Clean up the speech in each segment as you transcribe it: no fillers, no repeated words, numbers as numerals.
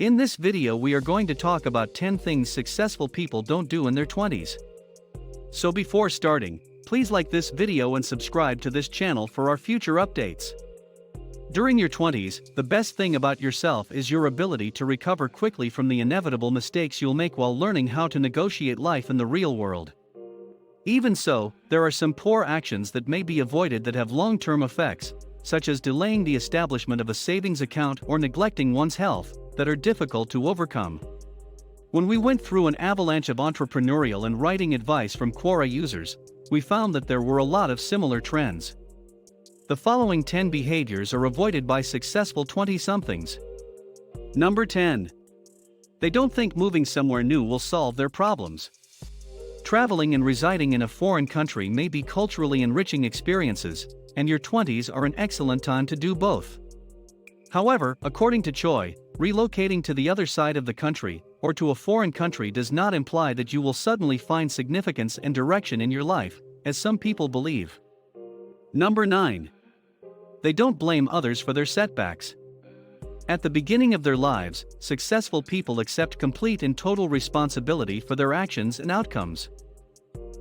In this video we are going to talk about 10 things successful people don't do in their 20s. So before starting, please like this video and subscribe to this channel for our future updates. During your 20s, the best thing about yourself is your ability to recover quickly from the inevitable mistakes you'll make while learning how to negotiate life in the real world. Even so, there are some poor actions that may be avoided that have long-term effects, such as delaying the establishment of a savings account or neglecting one's health, that are difficult to overcome. When we went through an avalanche of entrepreneurial and writing advice from Quora users, we found that there were a lot of similar trends. The following 10 behaviors are avoided by successful 20-somethings. Number 10. They don't think moving somewhere new will solve their problems. Traveling and residing in a foreign country may be culturally enriching experiences, and your 20s are an excellent time to do both. However, according to Choi, relocating to the other side of the country, or to a foreign country does not imply that you will suddenly find significance and direction in your life, as some people believe. Number 9. They don't blame others for their setbacks. At the beginning of their lives, successful people accept complete and total responsibility for their actions and outcomes.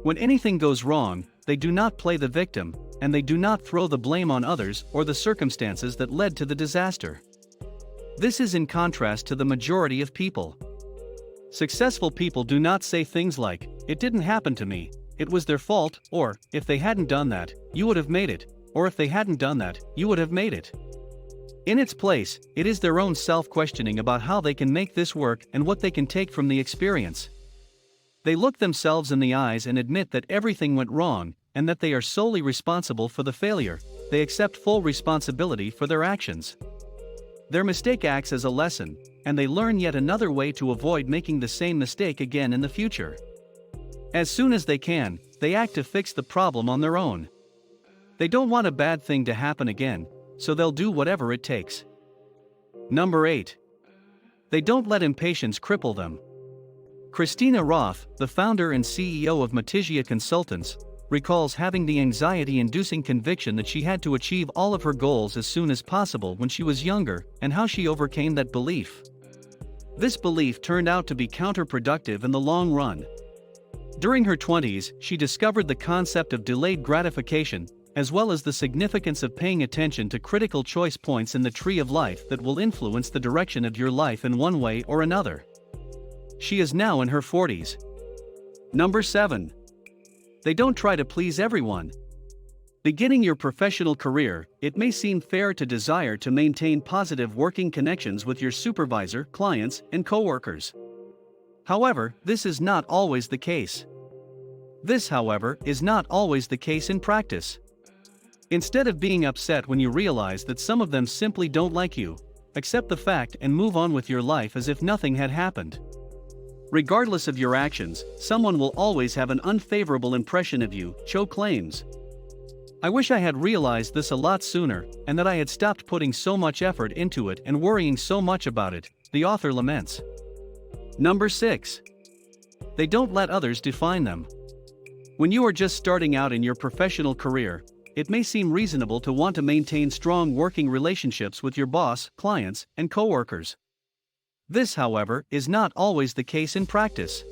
When anything goes wrong, they do not play the victim, and they do not throw the blame on others or the circumstances that led to the disaster. This is in contrast to the majority of people. Successful people do not say things like, "It didn't happen to me, it was their fault," or, "If they hadn't done that, you would have made it," or "If they hadn't done that, you would have made it." In its place, it is their own self-questioning about how they can make this work and what they can take from the experience. They look themselves in the eyes and admit that everything went wrong, and that they are solely responsible for the failure. They accept full responsibility for their actions. Their mistake acts as a lesson, and they learn yet another way to avoid making the same mistake again in the future. As soon as they can, they act to fix the problem on their own. They don't want a bad thing to happen again, so they'll do whatever it takes. Number 8. They don't let impatience cripple them. Christina Roth, the founder and CEO of Matizia Consultants, recalls having the anxiety-inducing conviction that she had to achieve all of her goals as soon as possible when she was younger, and how she overcame that belief. This belief turned out to be counterproductive in the long run. During her 20s, she discovered the concept of delayed gratification, as well as the significance of paying attention to critical choice points in the tree of life that will influence the direction of your life in one way or another. She is now in her 40s. Number 7. They don't try to please everyone. Beginning your professional career, it may seem fair to desire to maintain positive working connections with your supervisor, clients, and coworkers. However, this is not always the case. This, however, is not always the case in practice. Instead of being upset when you realize that some of them simply don't like you, accept the fact and move on with your life as if nothing had happened. Regardless of your actions, someone will always have an unfavorable impression of you, Cho claims. "I wish I had realized this a lot sooner, and that I had stopped putting so much effort into it and worrying so much about it," the author laments. Number 6. They don't let others define them. When you are just starting out in your professional career, it may seem reasonable to want to maintain strong working relationships with your boss, clients, and coworkers. This, however, is not always the case in practice.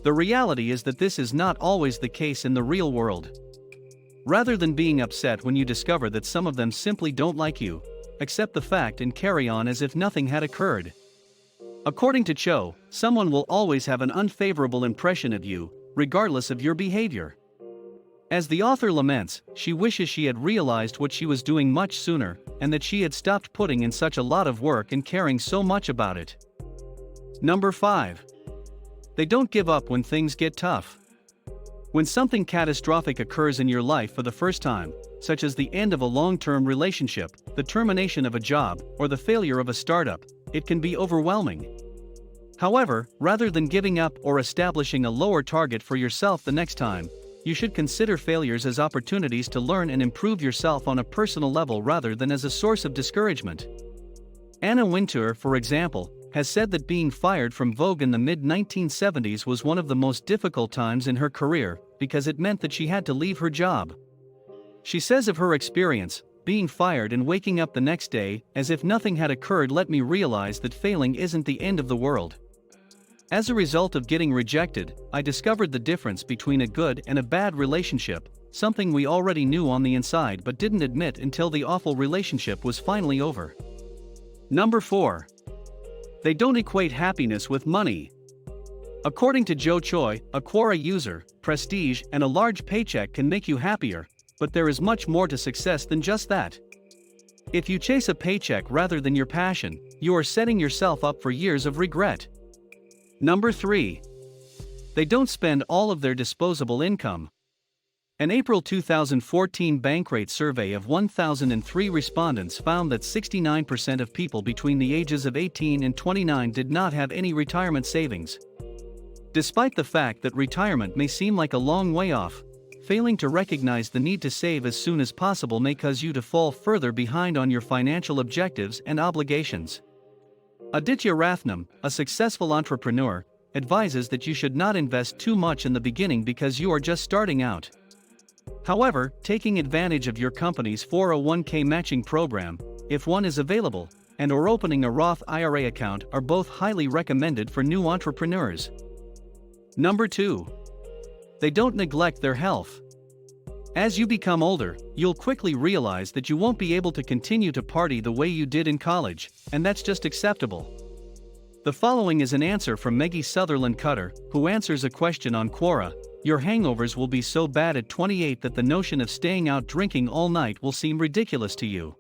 The reality is that this is not always the case in the real world. Rather than being upset when you discover that some of them simply don't like you, accept the fact and carry on as if nothing had occurred. According to Cho, someone will always have an unfavorable impression of you, regardless of your behavior. As the author laments, she wishes she had realized what she was doing much sooner, and that she had stopped putting in such a lot of work and caring so much about it. Number 5. They don't give up when things get tough. When something catastrophic occurs in your life for the first time, such as the end of a long-term relationship, the termination of a job, or the failure of a startup, it can be overwhelming. However, rather than giving up or establishing a lower target for yourself the next time, you should consider failures as opportunities to learn and improve yourself on a personal level rather than as a source of discouragement. Anna Wintour, for example, has said that being fired from Vogue in the mid-1970s was one of the most difficult times in her career, because it meant that she had to leave her job. She says of her experience, being fired and waking up the next day, as if nothing had occurred, let me realize that failing isn't the end of the world. As a result of getting rejected, I discovered the difference between a good and a bad relationship, something we already knew on the inside but didn't admit until the awful relationship was finally over. Number 4. They don't equate happiness with money. According to Joe Choi, a Quora user, prestige and a large paycheck can make you happier, but there is much more to success than just that. If you chase a paycheck rather than your passion, you are setting yourself up for years of regret. Number 3. They don't spend all of their disposable income. An April 2014 Bankrate survey of 1,003 respondents found that 69% of people between the ages of 18 and 29 did not have any retirement savings. Despite the fact that retirement may seem like a long way off, failing to recognize the need to save as soon as possible may cause you to fall further behind on your financial objectives and obligations. Aditya Rathnam, a successful entrepreneur, advises that you should not invest too much in the beginning because you are just starting out. However, taking advantage of your company's 401k matching program, if one is available, and/or opening a Roth IRA account are both highly recommended for new entrepreneurs. Number 2. They don't neglect their health. As you become older, you'll quickly realize that you won't be able to continue to party the way you did in college, and that's just acceptable. The following is an answer from Meggie Sutherland Cutter, who answers a question on Quora. Your hangovers will be so bad at 28 that the notion of staying out drinking all night will seem ridiculous to you.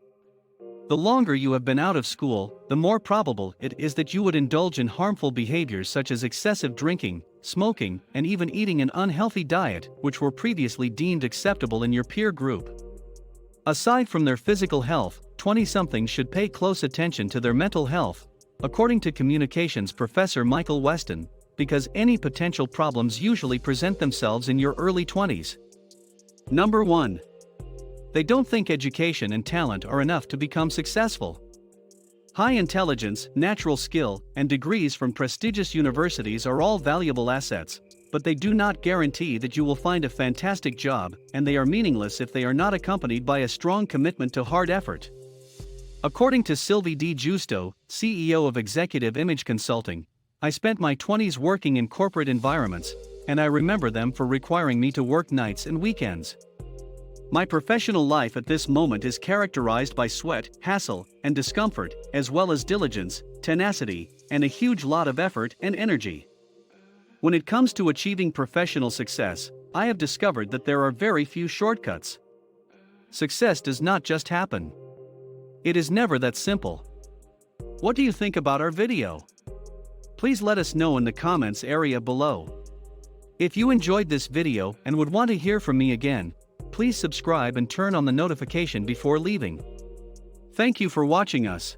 The longer you have been out of school, the more probable it is that you would indulge in harmful behaviors such as excessive drinking, smoking, and even eating an unhealthy diet, which were previously deemed acceptable in your peer group. Aside from their physical health, 20-somethings should pay close attention to their mental health, according to communications professor Michael Weston, because any potential problems usually present themselves in your early 20s. Number 1. They don't think education and talent are enough to become successful. High intelligence, natural skill, and degrees from prestigious universities are all valuable assets, but they do not guarantee that you will find a fantastic job, and they are meaningless if they are not accompanied by a strong commitment to hard effort. According to Sylvie D. Justo, CEO of Executive Image Consulting, I spent my 20s working in corporate environments, and I remember them for requiring me to work nights and weekends. My professional life at this moment is characterized by sweat, hassle, and discomfort, as well as diligence, tenacity, and a huge lot of effort and energy. When it comes to achieving professional success, I have discovered that there are very few shortcuts. Success does not just happen. It is never that simple. What do you think about our video? Please let us know in the comments area below. If you enjoyed this video and would want to hear from me again, please subscribe and turn on the notification before leaving. Thank you for watching us.